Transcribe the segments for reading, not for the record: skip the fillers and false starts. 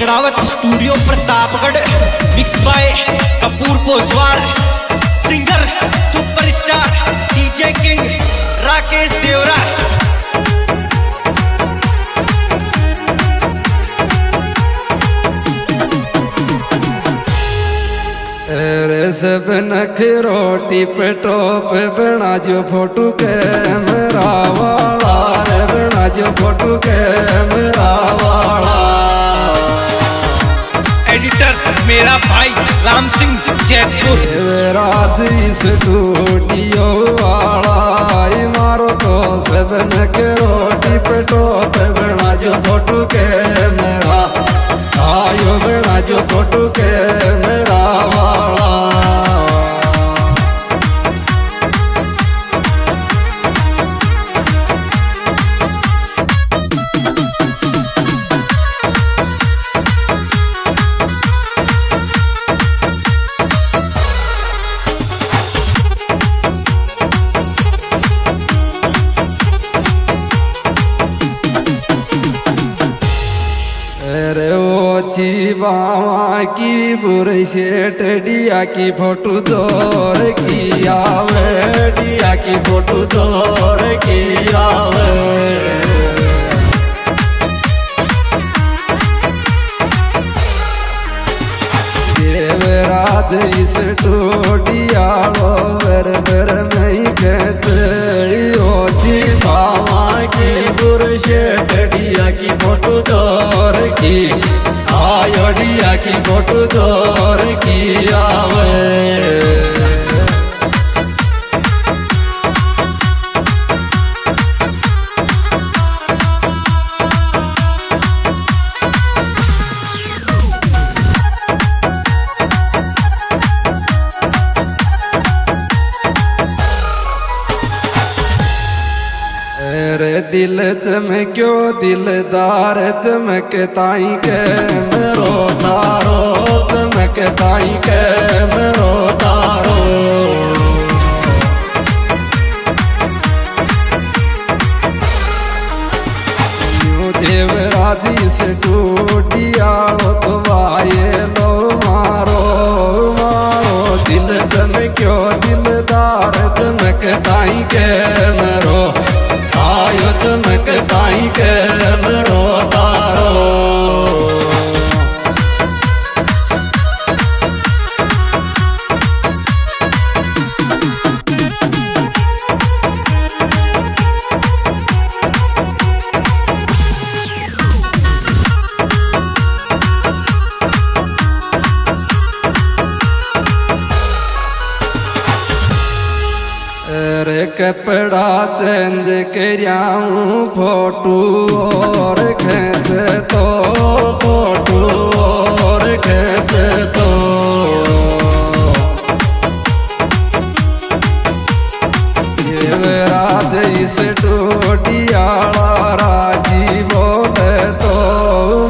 गगड़ावत studio Pratapgarh. Mix by Kapoor Poswal. Singer superstar DJ king Rakesh Devra. सब नख रोटी पे टॉप बना जो फोटो कैमरा वाला रे, बना जो फोटो कैमरा वाला। एडिटर मेरा भाई राम सिंह जैतपुर। रात स्टूडियो वाला मारो तो सब नख रोटी पे टॉप बना जो फोटो कैमरा आयो, बना जो फोटो कैमरा वाला। बावा की बुरे सेठ डिया की फोटो जोर की आवे, डिया की फोटो जोर की आवे। देवराज इस टोडिया वर वर नहीं कहते ओची बावा की बुरे सेठ डिया की फोटो जोर की आयोडिया की फोटो जोर की आवे। दिल चमक्यो दिलदार चमकताई के मेरो तारो, चमकताई के मेरो तारो। देवराजी से टूटिया तो वाये लो मारो मारो। दिल चमक्यो दिलदार चमकताई के मेरो आयो, चमकताई के मेरो तारो। कपड़ा चेंज कराऊं फोटो और खींच तो, फोटो और खींच तो। देवराज इस टोटिया राजी बोले तो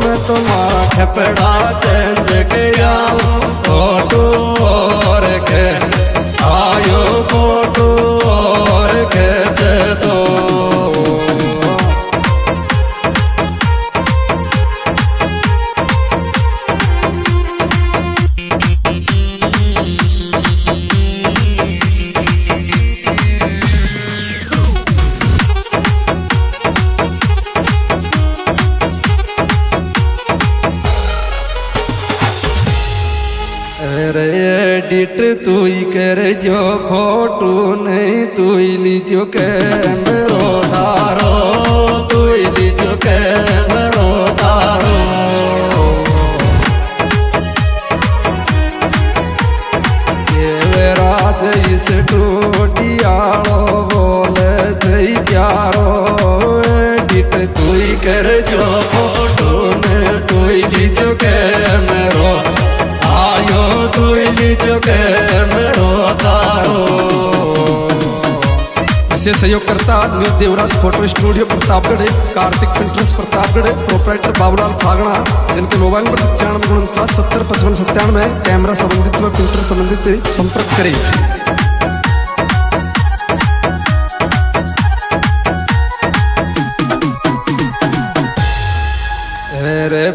मैं तुम्हारा कपड़ा चेंज कराऊं फोटो और आयो, फोटो एडिट तू ही कर जो फोटो नहीं तू ही लीजो कैमरो तारो, तू ही लीजो कैमरो तारो। देवराज इस टोटिया बोले थई प्यारो, एडिट तू ही कर जो फोटो नहीं तू ही लीजो कैमरो आयो, तू लीजो कैमरो तारो। इसे सहयोग करता new Devraj photo studio Pratapgarh, Kartik printers Pratapgarh, proprietor Babulal Phagda, जिनके मोबाइल नंबर 95 70 55 97। कैमरा संबंधित व प्रिंटर संबंधित संपर्क करें।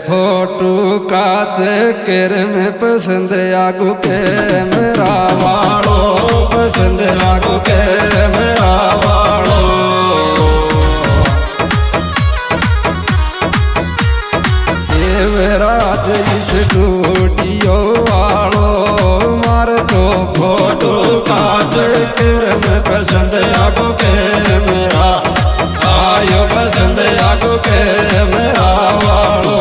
फोटो चक्कर में पसंद आगो के मेरा वालो पसंद आगो के मेरा वालो देवराज इस स्टूडियो वालो मार तो फोटो का चक्कर में पसंद आगो के मेरा आयो पसंद आगो के मेरा वालो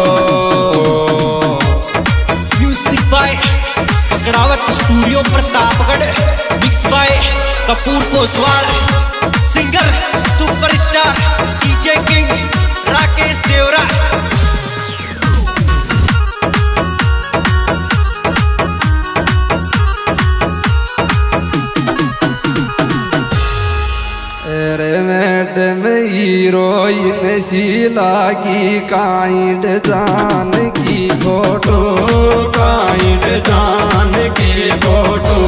Pakdawat studio Pratapgarh mix by Kapoor Poswal singer superstar DJ king Rakesh Devra. अरे मैडम हीरोइन सी लागी काइंड जान की फोटो काइंड जान की फोटो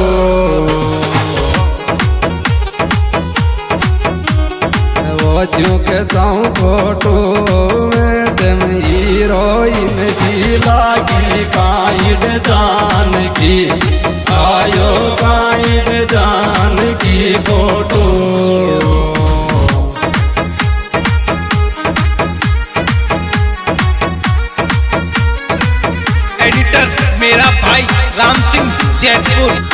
वो चुकता हूँ फोटो मैडम हीरोइन सी लागी काइंड जान की आयो काइंड जान की फोटो एडिटर मेरा भाई राम सिंह जैतपुर।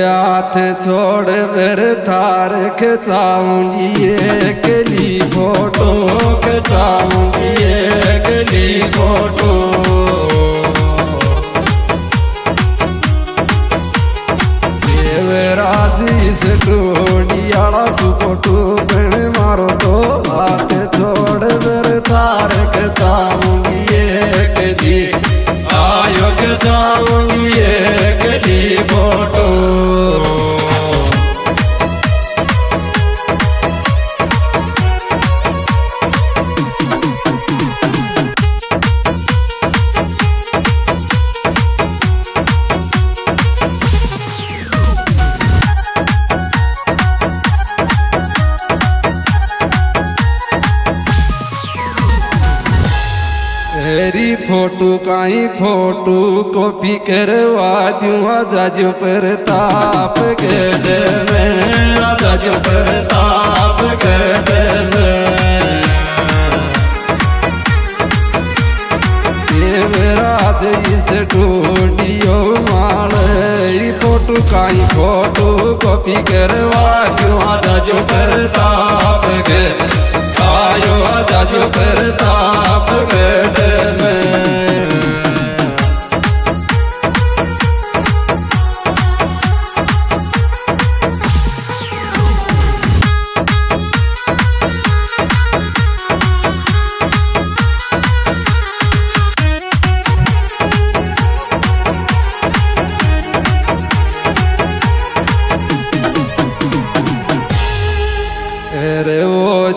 हाथ छोड़ फिर थार खिंचाऊंगी अगली फोटो खिंचाऊंगी अगली फोटो देवराज स्टूडियो सुपोटो बन मारो तो हाथ छोड़ फिर थार खिंचाऊंगी अगली आयो खिंचाऊंगी अगली फोटो तेरी फोटो काई फोटो कॉपी करवा दूँ आजाज प्रताप गढ़ में आजाज प्रताप गढ़ में देवराज स्टूडियो माल फोटो काई फोटो कॉपी करवा दूँ आजाज प्रताप गढ़ आयो आजाज प्रताप गढ़ में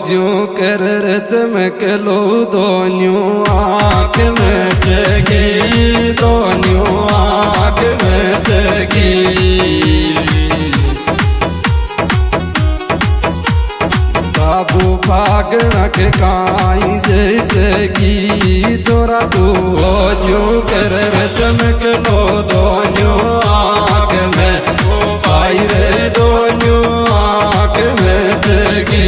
जो कर चमक लो दोनों आँख में जगी दोनों आँख में जगी बाबू फागण के काई जगी चोरा तू जो कर चमक लो दोनों आँख में भाई रे दोनों आँख में जगी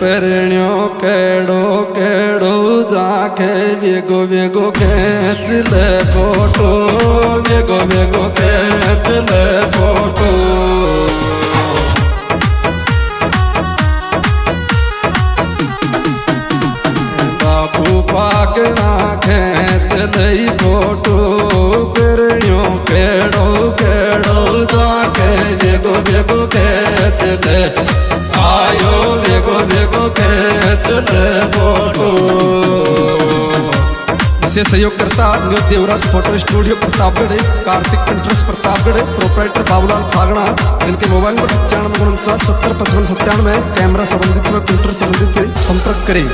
परण्यो केड़ो केड़ो जाके वेगो वेगो खेच ले फोटो वेगो वेगो खेच ले फोटो बापू पाकना खेच लई फोटो परण्यो केड़ो केड़ो जाके वेगो वेगो खेच ले आयो वेगो जिनके सहयोगकर्ता new Devraj photo studio Pratapgarh, Kartik printers Pratapgarh, proprietor Babulal Phagda, जिनके मोबाइल नंबर 95 70 55 97, कैमरा संबंधित व प्रिंटर संबंधित संपर्क करें।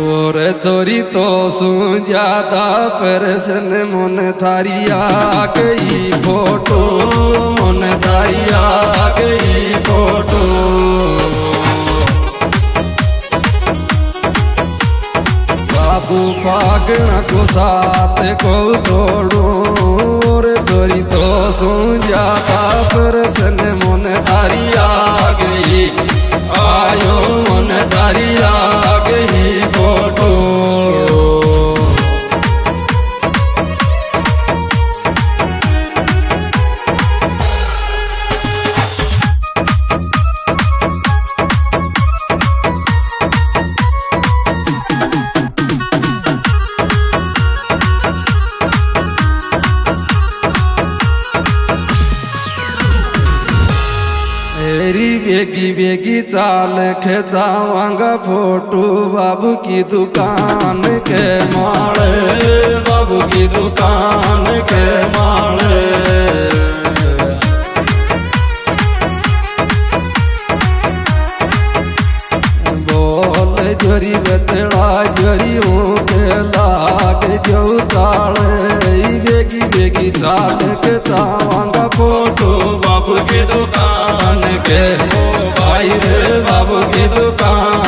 और चोरी तो सु ज्यादा परसन मन धारिया गई फोटो, मन धारिया गई फोटो। बाबू फागना को साथ को छोड़ो, और चोरी तो सु ज्यादा परसन मन धारिया गई, आयो मन धारिया गई फोटो। बेगी बेगी चाल खेचावांगा फोटो बाबू की दुकान के माले, बाबू की दुकान के माले। बोल जोरी बतड़ा जोरी के लाग जो ताले, बेगी बेगी चाल खेचावांगा फोटो बाबू की दुकान के, भाई रे बाबू की दुकान